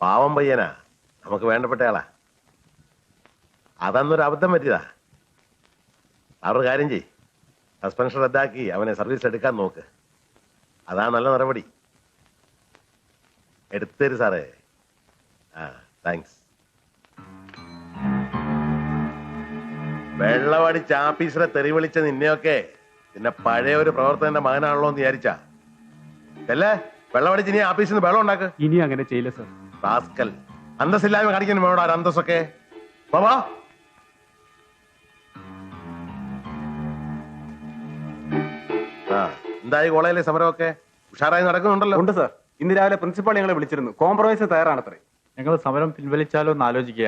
പാവം പയ്യനാ, നമുക്ക് വേണ്ടപ്പെട്ടയാളാ. അതന്നൊരു അബദ്ധം പറ്റിയതാ. അവരുടെ കാര്യം ചെയ്, സസ്പെൻഷൻ റദ്ദാക്കി അവനെ സർവീസ് എടുക്കാൻ നോക്ക്. അതാ നല്ല നടപടി. എടുത്തരും സാറേ. താങ്ക്സ്. വെള്ളമടിച്ച് ആഫീസറെ തെറി വിളിച്ച നിന്നെയൊക്കെ പിന്നെ പഴയ ഒരു പ്രവർത്തകന്റെ മകനാണല്ലോ എന്ന് വിചാരിച്ചാ അല്ലേ? വെള്ളമടിച്ച് ഇനി ആഫീസിൽ നിന്ന് വെള്ളം ഉണ്ടാക്ക്. ഇനി അങ്ങനെ ചെയ്യില്ല സർ. റാസ്കൽ, അന്തസ്സില്ലായ്മ കാണിക്കുന്നു വേണോ അന്തസ്സൊക്കെ. ബാബാ എന്തായി കോളേജിലെ സമരമൊക്കെ ഉഷാറായി നടക്കുന്നുണ്ടല്ലോ? ഉണ്ട് സർ. ഇന്ന് രാവിലെ പ്രിൻസിപ്പാൾ ഞങ്ങളെ വിളിച്ചിരുന്നു. കോംപ്രമൈസ് തയ്യാറാണത്രേ. ഞങ്ങൾ സമരം പിൻവലിച്ചാലോ എന്ന് ആലോചിക്കുക.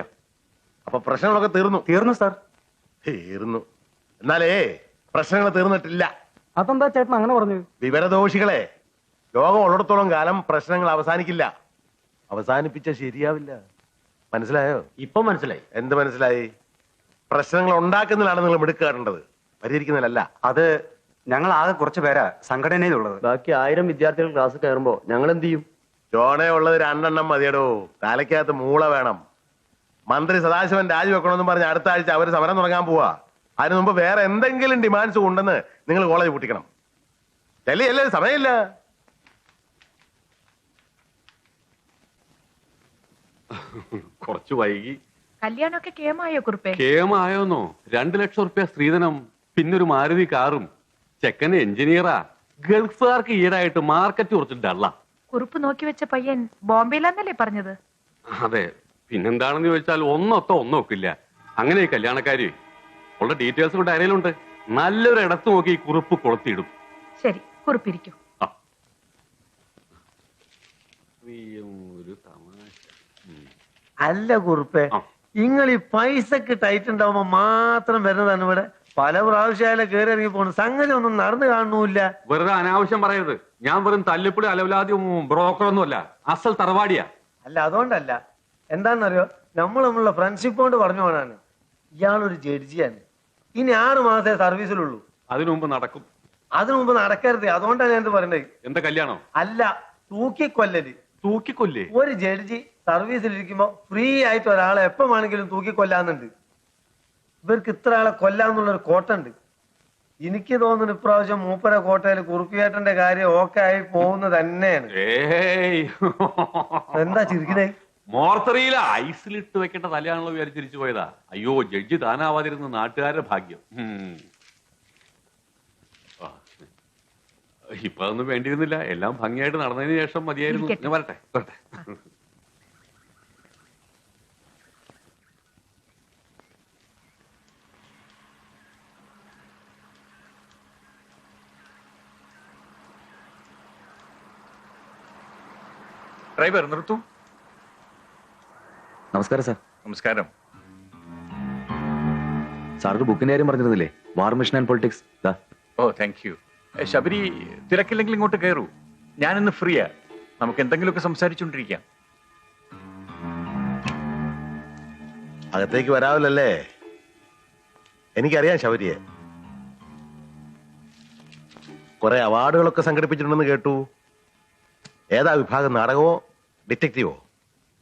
അപ്പൊ പ്രശ്നങ്ങളൊക്കെ തീർന്നു സർ. തീർന്നു. എന്നാലേ പ്രശ്നങ്ങൾ തീർന്നിട്ടില്ല. അതെന്താ ചേട്ടൻ അങ്ങനെ പറഞ്ഞു? വിവരദോഷികളെ, ലോകം ഉള്ളിടത്തോളം കാലം പ്രശ്നങ്ങൾ അവസാനിക്കില്ല. അവസാനിപ്പിച്ച ശരിയാവില്ല. മനസ്സിലായോ? ഇപ്പൊ മനസ്സിലായി. എന്ത് മനസ്സിലായി? പ്രശ്നങ്ങൾ ഉണ്ടാക്കുന്നതിലാണ് നിങ്ങൾ മിടുക്കാറേണ്ടത്, പരിഹരിക്കുന്നതിലല്ല. അത് ഞങ്ങൾ ആകെ കുറച്ച് പേരാ സംഘടനയിലുള്ളത്. ബാക്കി 1000 വിദ്യാർത്ഥികൾ ക്ലാസ് കയറുമ്പോ ഞങ്ങൾ എന്ത് ചെയ്യും? ജോണേ ഉള്ളത് 2 എണ്ണം മതിയടോ. തലയ്ക്കകത്ത് മൂള വേണം. മന്ത്രി സദാശിവൻ രാജിവെക്കണമെന്ന് പറഞ്ഞ് അടുത്ത ആഴ്ച അവര് സമരം തുടങ്ങാൻ പോവാ. അതിന് മുമ്പ് വേറെ എന്തെങ്കിലും ഡിമാൻഡ്സ് ഉണ്ടെന്ന് നിങ്ങൾ കോളേജ് പൂട്ടിക്കണം. അല്ലേ സമയമില്ല. കുറച്ചു വൈകി. കല്യാണമൊക്കെ കേമായോ കുറുപ്പേ? കേമായോന്നോ? 2 ലക്ഷം റുപ്യ സ്ത്രീധനം, പിന്നൊരു മാരുതി കാറും. ചെക്കന് എഞ്ചിനീയറാ. ഗൾഫുകാർക്ക് ഈടായിട്ട് മാർക്കറ്റ് കുറച്ച് ഡള്ള. കുറുപ്പ് നോക്കി വെച്ച പയ്യൻ ബോംബെയിലാന്നല്ലേ പറഞ്ഞത്? അതെ, പിന്നെന്താണെന്ന് ചോദിച്ചാൽ ഒന്നൊക്കില്ല. അങ്ങനെ കല്യാണക്കാരി ഉള്ള ഡീറ്റെയിൽസ് കൂടെ അരയിലുണ്ട്. നല്ലൊരു ഇടത്ത് നോക്കി ഈ കുറിപ്പ് കൊളുത്തിയിടും. ശരി, കുറിപ്പിരിക്കും. ഒരു തമാശ. അല്ല കുറുപ്പേ, നിങ്ങൾ ഈ പൈസക്ക് ടൈറ്റ് ഉണ്ടാവുമ്പോ മാത്രം വരുന്നതാണ് ഇവിടെ. പല പ്രാവശ്യം കയറി ഇറങ്ങി പോണു. സംഗതി ഒന്നും നടന്നു കാണുന്നില്ല. വെറുതെ അനാവശ്യം പറയരുത്. ഞാൻ വെറും തല്ലിപ്പൊടി അലവലാദ്യം ബ്രോക്കറൊന്നുമല്ല, അസൽ തറവാടിയാ. അല്ല, അതുകൊണ്ടല്ല. എന്താണെന്നറിയോ, നമ്മളുള്ള ഫ്രണ്ട്ഷിപ്പ് കൊണ്ട് പറഞ്ഞു പോണാണ്. ഇയാളൊരു ജഡ്ജിയാണ്. ഇനി 6 മാസേ സർവീസിലുള്ളൂ. അതിനു മുമ്പ് നടക്കും. അതിനു മുമ്പ് നടക്കരുത്. അതുകൊണ്ടാണ് ഞാൻ പറയണ്ടത്. എന്താ കല്യാണം? അല്ല, തൂക്കിക്കൊല്ലല്. തൂക്കിക്കൊല്ലേ? ഒരു ജഡ്ജി സർവീസിലിരിക്കുമ്പോ ഫ്രീ ആയിട്ട് ഒരാളെ എപ്പോ വേണമെങ്കിലും തൂക്കിക്കൊല്ലാന്നുണ്ട്. ഇവർക്ക് ഇത്ര ആളെ കൊല്ലാന്നുള്ളൊരു കോട്ടുണ്ട്. എനിക്ക് തോന്നുന്നു ഇപ്രാവശ്യം മൂപ്പര കോട്ടയിൽ കുറുപ്പിയേട്ടന്റെ കാര്യം ഓക്കെ ആയി പോകുന്നത് തന്നെയാണ്. എന്താ ചിരിക്കണേ? മോർത്തറിയിൽ ഐസിലിട്ട് വെക്കേണ്ട തലയാണല്ലോ വിചാരിച്ചിരിച്ചു പോയതാ. അയ്യോ, ജഡ്ജി താനാവാതിരുന്ന നാട്ടുകാരുടെ ഭാഗ്യം. ഇപ്പൊ അതൊന്നും വേണ്ടിയിരുന്നില്ല. എല്ലാം ഭംഗിയായിട്ട് നടന്നതിന് ശേഷം മതിയായിരുന്നു. ഞാൻ വരട്ടെ. ഡ്രൈവർ നിർത്തൂ. നമസ്കാരം സാർ. നമസ്കാരം. സാർക്ക് ബുക്കിന്റെ കാര്യം പറഞ്ഞിരുന്നില്ലേ? War mission and politics. ഓ, താങ്ക് യു. ശബരി, തിരക്കില്ലെങ്കിൽ ഇങ്ങോട്ട് കയറൂ. ഞാനിന്ന് ഫ്രീയാ. നമുക്ക് എന്തെങ്കിലുമൊക്കെ സംസാരിച്ചുകൊണ്ടിരിക്കാം. അകത്തേക്ക് വരാവില്ലല്ലേ? എനിക്കറിയാം ശബരിയെ. കുറെ അവാർഡുകളൊക്കെ സംഘടിപ്പിച്ചിട്ടുണ്ടെന്ന് കേട്ടു. ഏതാ വിഭാഗം? നാടകമോ ഡിറ്റക്റ്റീവോ?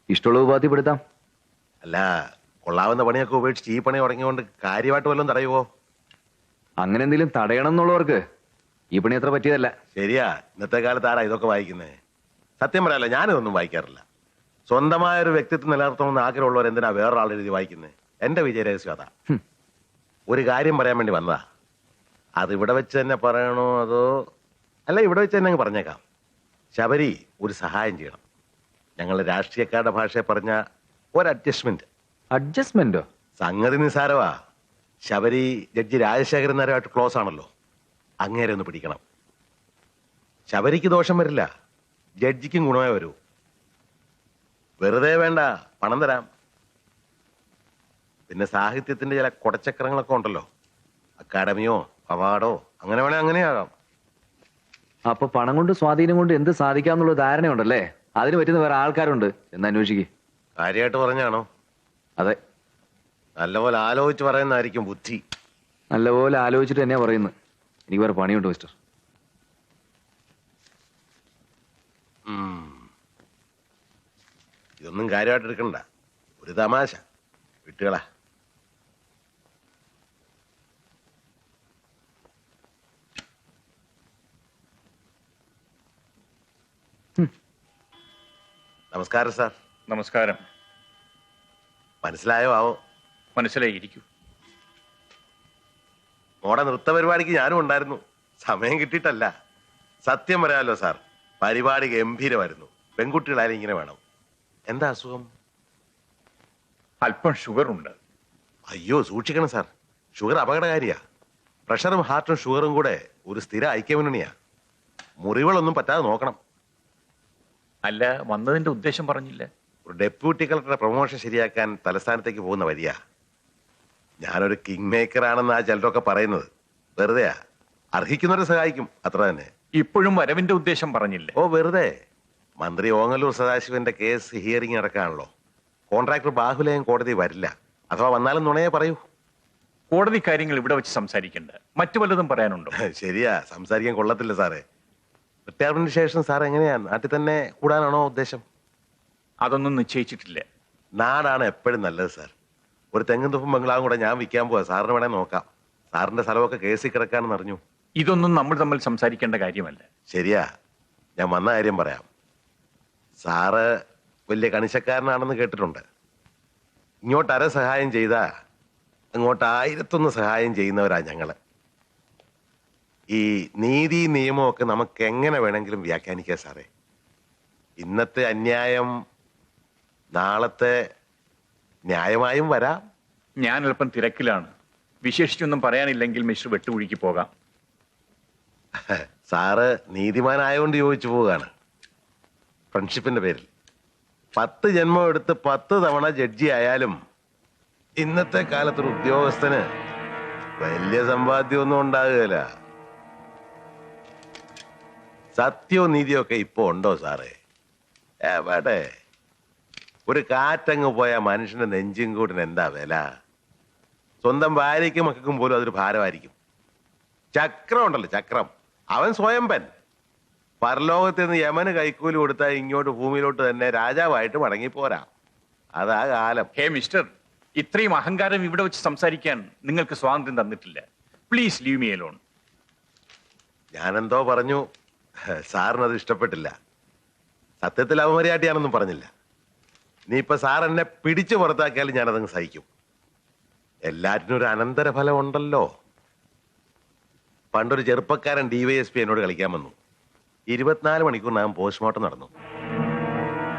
ഇഷ്ടമുള്ള ഉപാധിപ്പെടുത്താം. അല്ല, കൊള്ളാവുന്ന പണിയൊക്കെ ഉപേക്ഷിച്ച് ഈ പണി തുടങ്ങിയോണ്ട് കാര്യമായിട്ട് വല്ലതും തടയുവോ? അങ്ങനെ എന്തെങ്കിലും തടയണം എന്നുള്ളവർക്ക് ഈ പണി അത്ര പറ്റിയതല്ല. ശരിയാ. ഇന്നത്തെ കാലത്ത് ആരാ ഇതൊക്കെ വായിക്കുന്നേ? സത്യം പറയാലോ, ഞാനിതൊന്നും വായിക്കാറില്ല. സ്വന്തമായ ഒരു വ്യക്തിത്വം നിലനിർത്തണമെന്ന് ആഗ്രഹമുള്ളവർ എന്തിനാ വേറൊരാളുടെ എഴുതി വായിക്കുന്നത്? എന്റെ വിജയരഹസ്യം അതാ. ഒരു കാര്യം പറയാൻ വേണ്ടി വന്നതാ. അത് ഇവിടെ വെച്ച് തന്നെ പറയണോ അതോ? അല്ല, ഇവിടെ വെച്ച് തന്നെ അങ്ങ് പറഞ്ഞേക്കാം. ശബരി, ഒരു സഹായം ചെയ്യണം. ഞങ്ങൾ രാഷ്ട്രീയക്കാരുടെ ഭാഷയെ പറഞ്ഞ ഒരു അഡ്ജസ്റ്റ്മെന്റ്. അഡ്ജസ്റ്റ്മെന്റോ? സംഗതി നിസാരവാ. ശബരി ജഡ്ജി രാജശേഖരൻ നായരുമായിട്ട് ക്ലോസ് ആണല്ലോ. അങ്ങേരെ ഒന്ന് പിടിക്കണം. ശബരിക്ക് ദോഷം വരില്ല, ജഡ്ജിക്കും ഗുണമേ വരൂ. വെറുതെ വേണ്ട, പണം തരാം. പിന്നെ സാഹിത്യത്തിന്റെ ചില കൊടച്ചക്രങ്ങളൊക്കെ ഉണ്ടല്ലോ, അക്കാഡമിയോ അവാർഡോ, അങ്ങനെ വേണേ അങ്ങനെയാകാം. അപ്പൊ പണം കൊണ്ട് സ്വാധീനം കൊണ്ട് എന്ത് സാധിക്കാന്നുള്ള ധാരണയുണ്ടല്ലേ? അതിന് പറ്റുന്ന വേറെ ആൾക്കാരുണ്ട് എന്ന് അന്വേഷിക്കേ. കാര്യമായിട്ട് പറഞ്ഞാണോ? അതെ. നല്ലപോലെ ആലോചിച്ച് പറയുന്നതായിരിക്കും ബുദ്ധി. നല്ലപോലെ ആലോചിച്ചിട്ട് തന്നെയാ പറയുന്നത്. എനിക്ക് വേറെ പണിയുണ്ട് മിസ്റ്റർ. ഇതൊന്നും കാര്യമായിട്ട് എടുക്കണ്ട, ഒരു തമാശ വിട്ടുകളാ. നമസ്കാരം സാർ. നമസ്കാരം. മനസ്സിലായോ ആവോ? മനസ്സിലായിരിക്കൂ. മോടെ നൃത്ത പരിപാടിക്ക് ഞാനും ഉണ്ടായിരുന്നു, സമയം കിട്ടിയിട്ടല്ല. സത്യം പറയാമല്ലോ സാർ, പരിപാടി ഗംഭീരമായിരുന്നു. പെൺകുട്ടികളായാലും ഇങ്ങനെ വേണം. എന്താ അസുഖം? അല്പം ഷുഗർ ഉണ്ട്. അയ്യോ സൂക്ഷിക്കണം സാർ, ഷുഗർ അപകടകാരിയാ. പ്രഷറും ഹാർട്ടും ഷുഗറും കൂടെ ഒരു സ്ഥിര ഐക്യമുന്നണിയാ. മുറിവുകളൊന്നും പറ്റാതെ നോക്കണം. അല്ല, വന്നതിന്റെ ഉദ്ദേശം പറഞ്ഞില്ല. ഒരു ഡെപ്യൂട്ടി കളക്ടറുടെ പ്രൊമോഷൻ ശരിയാക്കാൻ തലസ്ഥാനത്തേക്ക് പോകുന്ന വരിക. ഞാനൊരു കിങ് മേക്കർ ആണെന്നാ ചിലരൊക്കെ പറയുന്നത്. വെറുതെയാ, അർഹിക്കുന്നവരെ സഹായിക്കും, അത്ര തന്നെ. ഇപ്പോഴും വരവിന്റെ ഉദ്ദേശം പറഞ്ഞില്ല. ഓ വെറുതെ. മന്ത്രി ഓങ്ങല്ലൂർ സദാശിവന്റെ കേസ് ഹിയറിംഗ് നടക്കാണല്ലോ. കോൺട്രാക്ടർ ബാഹുലയം കോടതി വരില്ല, അഥവാ വന്നാലും നുണയെ പറയൂ. കോടതി കാര്യങ്ങൾ ഇവിടെ വെച്ച് സംസാരിക്കണ്ട. മറ്റു വല്ലതും പറയാനുണ്ടോ? ശരിയാ, സംസാരിക്കാൻ കൊള്ളത്തില്ല സാറേ. റിട്ടയർമെന്റിന് ശേഷം സാർ എങ്ങനെയാ, നാട്ടിൽ തന്നെ കൂടാനാണോ ഉദ്ദേശം? അതൊന്നും നിശ്ചയിച്ചിട്ടില്ല. നാടാണ് എപ്പോഴും നല്ലത് സാർ. ഒരു തെങ്ങും തുപ്പും ബംഗ്ലാവും കൂടെ ഞാൻ വിൽക്കാൻ പോവാ, സാറിന് വേണേ നോക്കാം. സാറിന്റെ സ്ഥലമൊക്കെ കേസിൽ കിടക്കാണെന്ന് അറിഞ്ഞു. ഇതൊന്നും നമ്മൾ തമ്മിൽ സംസാരിക്കേണ്ട കാര്യമല്ല. ശരിയാ, ഞാൻ വന്ന കാര്യം പറയാം. സാറ് വലിയ കണിശക്കാരനാണെന്ന് കേട്ടിട്ടുണ്ട്. ഇങ്ങോട്ട് അര സഹായം ചെയ്താ അങ്ങോട്ട് 1001 സഹായം ചെയ്യുന്നവരാ ഞങ്ങള്. ഈ നീതി നിയമമൊക്കെ നമുക്ക് എങ്ങനെ വേണമെങ്കിലും വ്യാഖ്യാനിക്കാം സാറേ. ഇന്നത്തെ അന്യായം നാളത്തെ ന്യായമായും വരാം. ഞാൻ അല്പം തിരക്കിലാണ്. വിശേഷിച്ചൊന്നും പറയാനില്ലെങ്കിൽ മിസ്റ്റർ വെട്ടുകുഴിക്ക് പോകാം. സാറ് നീതിമാനായോണ്ട് ചോദിച്ചു പോവുകയാണ്. ഫ്രണ്ട്ഷിപ്പിന്റെ പേരിൽ 10 ജന്മം എടുത്ത് 10 തവണ ജഡ്ജി ആയാലും ഇന്നത്തെ കാലത്തൊരു ഉദ്യോഗസ്ഥന് വലിയ സമ്പാദ്യമൊന്നും ഉണ്ടാകുകയില്ല. സത്യവും നീതിയും ഒക്കെ ഇപ്പൊ ഉണ്ടോ സാറേ? എവിടെ? ഒരു കാറ്റങ്ങ് പോയ മനുഷ്യന്റെ നെഞ്ചും കൂട്ടിന് എന്താ വില? സ്വന്തം ഭാര്യയ്ക്കും മക്കൾക്കും പോലും അതൊരു ഭാരമായിരിക്കും. ചക്രം ഉണ്ടല്ലോ, ചക്രം, അവൻ സ്വയംപൻ. പരലോകത്ത് നിന്ന് യമന് കൈക്കൂലി കൊടുത്താൽ ഇങ്ങോട്ട് ഭൂമിയിലോട്ട് തന്നെ രാജാവായിട്ട് മടങ്ങിപ്പോരാ. അതാ കാലം. ഹേ മിസ്റ്റർ, ഇത്രയും അഹങ്കാരം ഇവിടെ വെച്ച് സംസാരിക്കാൻ നിങ്ങൾക്ക് സ്വാതന്ത്ര്യം തന്നിട്ടില്ല. Please leave me alone. ഞാനെന്തോ പറഞ്ഞു, സാറിനത് ഇഷ്ടപ്പെട്ടില്ല. സത്യത്തിൽ അവമര്യാദയാണെന്നും പറഞ്ഞില്ല. നീ ഇപ്പൊ സാർ എന്നെ പിടിച്ചു പുറത്താക്കിയാലും ഞാനതങ്ങ് സഹിക്കും. എല്ലാറ്റിനും ഒരു അനന്തരഫലം ഉണ്ടല്ലോ. പണ്ടൊരു ചെറുപ്പക്കാരൻ DYSP എന്നോട് കളിക്കാൻ വന്നു. 24 മണിക്കൂറിനകം പോസ്റ്റ്മോർട്ടം നടന്നു.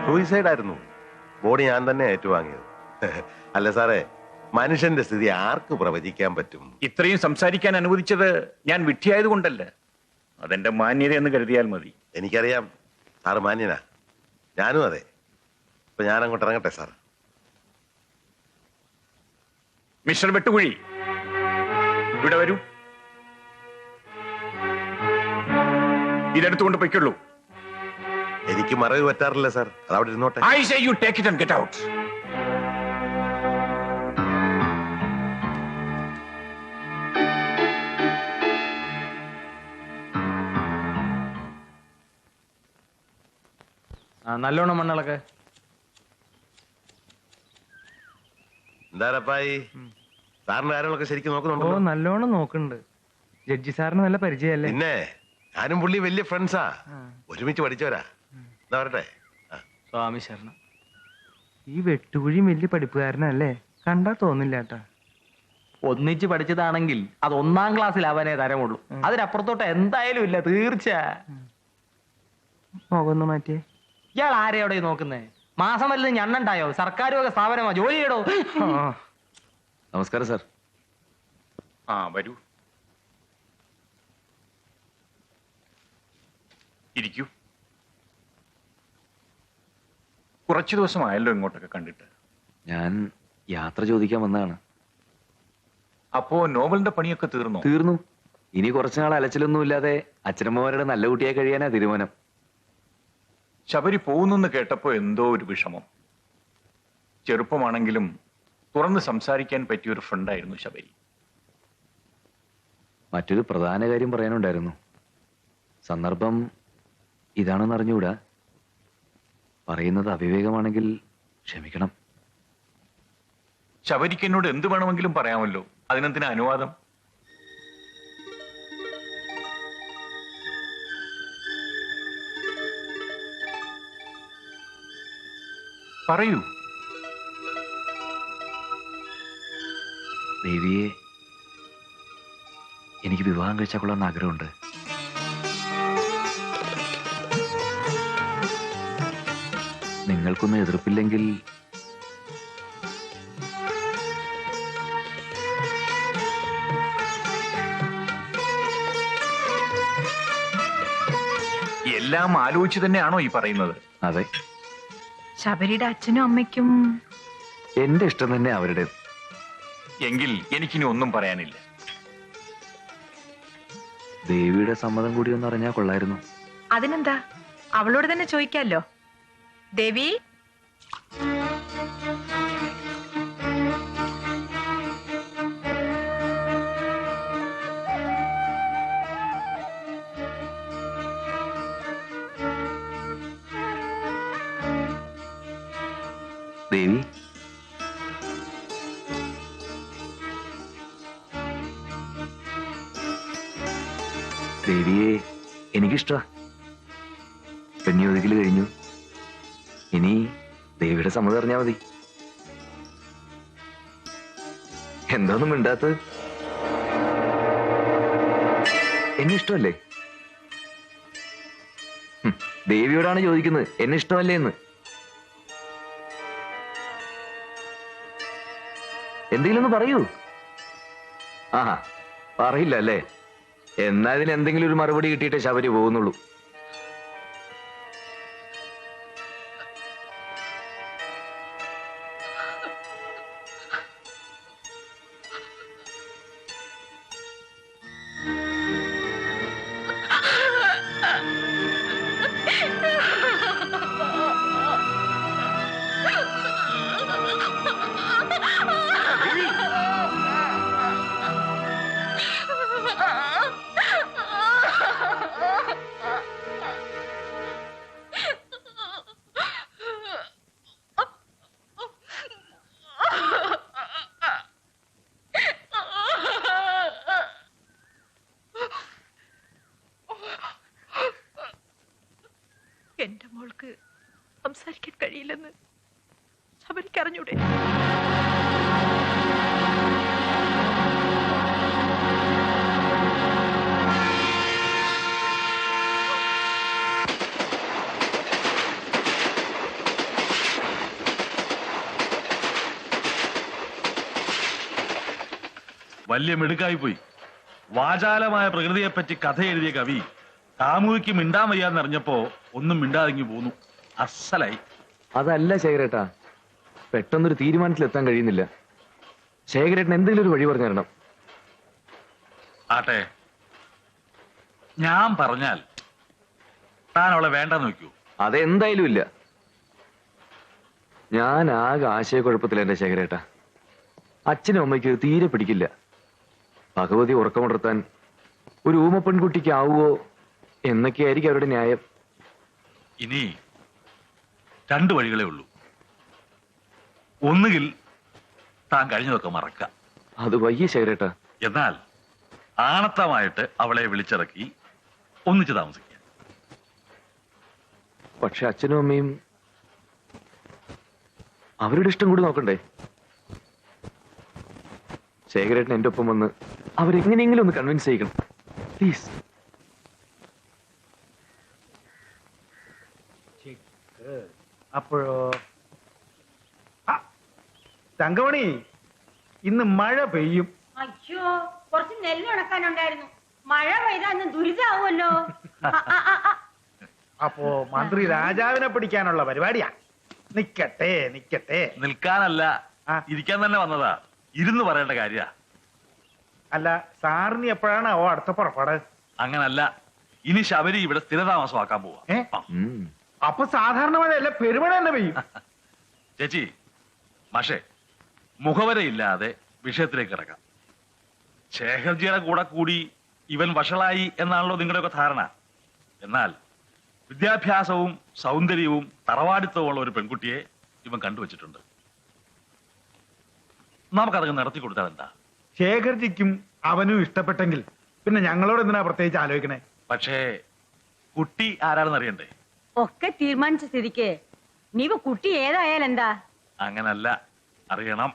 സൂയിസൈഡ് ആയിരുന്നു. ബോഡി ഞാൻ തന്നെ ഏറ്റുവാങ്ങിയത്. അല്ല സാറേ, മനുഷ്യന്റെ സ്ഥിതി ആർക്ക് പ്രവചിക്കാൻ പറ്റും? ഇത്രയും സംസാരിക്കാൻ അനുവദിച്ചത് ഞാൻ വിഡ്ഢിയായത് കൊണ്ടല്ല. അതെന്റെ മാന്യത എന്ന് കരുതിയാൽ മതി. എനിക്കറിയാം സാറ് മാന്യനാ, ഞാനും അതെ. ഇപ്പൊ ഞാൻ അങ്ങോട്ട് ഇറങ്ങട്ടെ സാർ. മിസ്റ്റർ വെട്ടുകുഴി, ഇവിടെ വരൂ. ഇതെടുത്തുകൊണ്ട് പൊയ്ക്കുള്ളൂ. എനിക്ക് മറവ് പറ്റാറില്ല സാർ, അതവിടെ ഇരുന്നോട്ടെ. I say you take it and get out. നല്ലോണം മണ്ണളൊക്കെ. എന്താപ്പായി, സാറിന്റെ കാര്യങ്ങളൊക്കെ ശരിക്കും നോക്കുന്നുണ്ടോ? നല്ലോണം നോക്കുന്നുണ്ട്. ജഡ്ജി സാറിന് നല്ല പരിചയമല്ലേ? പിന്നെ ഞാനും പുള്ളി വലിയ ഫ്രണ്ട്സാ, ഒരുമിച്ച് പഠിച്ചവരാ. എന്താ പറയട്ടെ? സ്വാമി ശരണം. ഈ വെട്ടുകുഴിയും വലിയ പഠിപ്പുകാരനല്ലേ? കണ്ടാ തോന്നില്ല കേട്ടാ. ഒന്നിച്ച് പഠിച്ചതാണെങ്കിൽ അത് 1-ാം ക്ലാസ്സിലാവാനേ തരമുള്ളൂ. അതിനപ്പുറത്തോട്ട് എന്തായാലും ഇല്ല, തീർച്ച. മുഖമൊന്ന് മാറ്റിയേ. ഇയാൾ ആരെയോടെ നോക്കുന്നേ? മാസം വല്ലതും ഞണ്ണണ്ടായോ? സർക്കാർ വക സ്ഥാപനമോ? ജോലി ചെയ്യടോ. നമസ്കാരം സാർ. വരൂ, ഇരിക്കൂ. കുറച്ചു ദിവസമായല്ലോ ഇങ്ങോട്ടൊക്കെ കണ്ടിട്ട്. ഞാൻ യാത്ര ചോദിക്കാൻ വന്നതാണ്. അപ്പോ നോവലിന്റെ പണിയൊക്കെ തീർന്നോ? തീർന്നു. ഇനി കുറച്ചുനാൾ അലച്ചിലൊന്നും ഇല്ലാതെ അച്ഛനമ്മമാരുടെ നല്ല കുട്ടിയായി കഴിയാനാ തീരുമാനം. ശബരി പോകുന്നെന്ന് കേട്ടപ്പോ എന്തോ ഒരു വിഷമം. ചെറുപ്പമാണെങ്കിലും തുറന്ന് സംസാരിക്കാൻ പറ്റിയൊരു ഫ്രണ്ടായിരുന്നു ശബരി. മറ്റൊരു പ്രധാന കാര്യം പറയാനുണ്ടായിരുന്നു. സന്ദർഭം ഇതാണെന്ന് അറിഞ്ഞുകൂടാ. പറയുന്നത് അവിവേകമാണെങ്കിൽ ക്ഷമിക്കണം. ശബരിക്ക് എന്നോട് എന്ത് വേണമെങ്കിലും പറയാമല്ലോ. അതിനെന്തിനാ അനുവാദം? പറയൂ. ദേവിയെ എനിക്ക് വിവാഹം കഴിച്ചാൽ കൊള്ളാമെന്ന് ആഗ്രഹമുണ്ട്. നിങ്ങൾക്കൊന്നും എതിർപ്പില്ലെങ്കിൽ എല്ലാം ആലോചിച്ച് തന്നെയാണോ ഈ പറയുന്നത്? അതെ, ശബരിയുടെ അച്ഛനും അമ്മയ്ക്കും എന്റെ ഇഷ്ടം തന്നെ അവരുടെ. എങ്കിൽ എനിക്കിനി ഒന്നും പറയാനില്ല. ദേവിയുടെ സമ്മതം കൂടി ഒന്ന് അറിഞ്ഞാൽ കൊള്ളായിരുന്നു. അതിനെന്താ, അവളോട് തന്നെ ചോദിക്കാല്ലോ. ദേവി, ദേവി, ദേവിയെ എനിക്കിഷ്ടാ. പെണ്ണിയൊതുക്കല് കഴിഞ്ഞു. ഇനി ദേവിയുടെ സമ്മതം അറിഞ്ഞാ മതി. എന്താന്നും മിണ്ടാത്തത്? എന്നെ ഇഷ്ടമല്ലേ? ദേവിയോടാണ് ചോദിക്കുന്നത്, എന്നെ ഇഷ്ടമല്ലേ എന്ന്. എന്തെങ്കിലും ഒന്ന് പറയൂ. ആഹാ, പറയില്ല അല്ലേ? എന്നാ ഇതിന് എന്തെങ്കിലും ഒരു മറുപടി കിട്ടിയിട്ടേ ശബരി പോകുന്നുള്ളൂ. എന്റെ മോൾക്ക് സംസാരിക്കാൻ കഴിയില്ലെന്ന് ശബരിക്ക് അറിഞ്ഞൂടെ? വലിയ മിടുക്കായി പോയി. വാചാലമായ പ്രകൃതിയെപ്പറ്റി കഥ എഴുതിയ കവി കാമുകിക്ക് മിണ്ടാൻ വയ്യാന്നറിഞ്ഞപ്പോ ഒന്നും മിണ്ടാതിങ്ങി പോന്നു. അസലായി. അതല്ല ശേഖരേട്ടാ, പെട്ടെന്നൊരു തീരുമാനത്തിലെത്താൻ കഴിയുന്നില്ല. ശേഖരേട്ടൻ എന്തെങ്കിലും ഒരു വഴി പറഞ്ഞു തരണം. ആട്ടെ, ഞാൻ പറഞ്ഞാൽ താൻ അവളെ വേണ്ടെന്ന് വെക്കൂ? അതെന്തായാലും ഇല്ല. ഞാൻ ആകെ ആശയക്കുഴപ്പത്തില എന്റെ ശേഖരേട്ടാ. അച്ഛനും അമ്മയ്ക്ക് തീരെ പിടിക്കില്ല. ഭഗവതി ഉറക്കമുണർത്താൻ ഒരു ഊമ പെൺകുട്ടിക്ക് ആവുമോ എന്നൊക്കെയായിരിക്കും അവരുടെ ന്യായം. ഇനി രണ്ടു വഴികളേ ഉള്ളൂ. ഒന്നുകിൽ താൻ കഴിഞ്ഞതൊക്കെ മറക്കാം. അത് വയ്യ ശേഖരേട്ടാ. എന്നാൽ ആണത്തമായിട്ട് അവളെ വിളിച്ചിറക്കി ഒന്നിച്ച് താമസിക്കാം. പക്ഷെ അച്ഛനും അമ്മയും അവരുടെ ഇഷ്ടം കൂടി നോക്കണ്ടേ? ശേഖരേട്ടൻ എന്റെ ഒപ്പം വന്ന് അവരെങ്ങനെയെങ്കിലും ഒന്ന് കൺവിൻസ് ചെയ്യിക്കണം പ്ലീസ്. അപ്പോഴോ തങ്കമണി, ഇന്ന് മഴ പെയ്യും. അയ്യോ, കുറച്ച് നെല്ല് ഉണക്കാനുണ്ടായിരുന്നു. മഴ പെയ്താ ഇന്ന് ദുരിതാവുമല്ലോ. അപ്പോ മന്ത്രി രാജാവിനെ പിടിക്കാനുള്ള പരിപാടിയാ. നിക്കട്ടെ നിക്കട്ടെ. നിൽക്കാനല്ല, ഇരിക്കാൻ തന്നെ വന്നതാ. ഇരുന്ന് പറയേണ്ട കാര്യ. അല്ല, സാറിന് എപ്പോഴാണ് അടുത്ത പുറപ്പാട്? അങ്ങനല്ല, ഇനി ശബരി ഇവിടെ സ്ഥിരതാമസമാക്കാൻ പോവാ. അപ്പൊ സാധാരണ മഴയല്ല, പെരുമഴ തന്നെ പെയ്യും. ചേച്ചി, മാഷേ, മുഖവരയില്ലാതെ വിഷയത്തിലേക്ക് ഇറക്കാം. ശേഖർജിയുടെ കൂടെ കൂടി ഇവൻ വഷളായി എന്നാണല്ലോ നിങ്ങളുടെയൊക്കെ ധാരണ. എന്നാൽ വിദ്യാഭ്യാസവും സൗന്ദര്യവും തറവാടിത്തവുമുള്ള ഒരു പെൺകുട്ടിയെ ഇവൻ കണ്ടുവച്ചിട്ടുണ്ട്. നമുക്കതൊക്കെ നടത്തി കൊടുത്താൽ എന്താ? ശേഖർജിക്കും അവനും ഇഷ്ടപ്പെട്ടെങ്കിൽ പിന്നെ ഞങ്ങളോട് എന്തിനാ പ്രത്യേകിച്ച് ആലോചിക്കണേ? പക്ഷേ കുട്ടി ആരാണെന്ന് അറിയണ്ടേ? ഒക്കെ തീരുമാനിച്ച സ്ഥിതിക്ക് നീ കുട്ടി ഏതായാലും എന്താ? അങ്ങനല്ല, അറിയണം.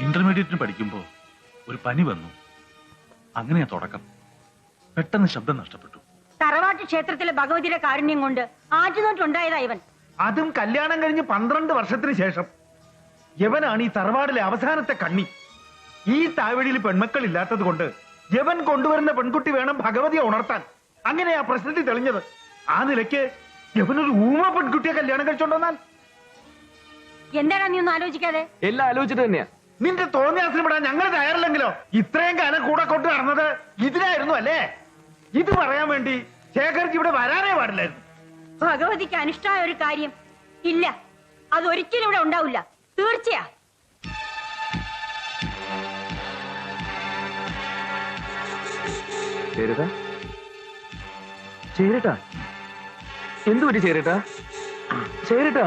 ഇന്റർമീഡിയറ്റിന് പഠിക്കുമ്പോ ഒരു പനി വന്നു. അങ്ങനെയാ തുടക്കം. പെട്ടെന്ന് ശബ്ദം നഷ്ടപ്പെട്ടു. തറവാട്ട് ക്ഷേത്രത്തിലെ ഭഗവതിയുടെ കാരുണ്യം കൊണ്ട് ആറ്റുനോട്ടുണ്ടായതാ ഇവൻ. അതും കല്യാണം കഴിഞ്ഞ് 12 വർഷത്തിന് ശേഷം. യവനാണ് ഈ തറവാടിലെ അവസാനത്തെ കണ്ണി. ഈ താഴ്വഴിയിൽ പെൺമക്കൾ ഇല്ലാത്തത് കൊണ്ട് യവൻ കൊണ്ടുവരുന്ന പെൺകുട്ടി വേണം ഭഗവതിയെ ഉണർത്താൻ. അങ്ങനെയാ പ്രശ്നത്തിൽ തെളിഞ്ഞത്. ആ നിലയ്ക്ക് യവനൊരു ഊമ പെൺകുട്ടിയെ കല്യാണം കഴിച്ചോണ്ടെന്നാൽ എന്താണ് നീ ഒന്നും ആലോചിക്കാതെ? എല്ലാം ആലോചിച്ചിട്ട് തന്നെയാ. നിന്റെ തോന്നിയാസിന് വിടാൻ ഞങ്ങൾ തയ്യാറില്ലെങ്കിലോ? ഇത്രയും കാലം കൂടെ കൊണ്ട് നടന്നത് ഇതിനായിരുന്നു അല്ലേ? ഇത് പറയാൻ വേണ്ടി ശേഖർജി ഇവിടെ വരാനേ പാടില്ലായിരുന്നു. ഭഗവതിക്ക് അനിഷ്ടമായ ഒരു കാര്യം ഇല്ല, അതൊരിക്കലും ഇവിടെ ഉണ്ടാവില്ല. തീർച്ചയാ. ചേരട്ടാ, ചേരട്ടാ, എന്തു പറ്റി ചേരട്ടാ? ചേരട്ടാ.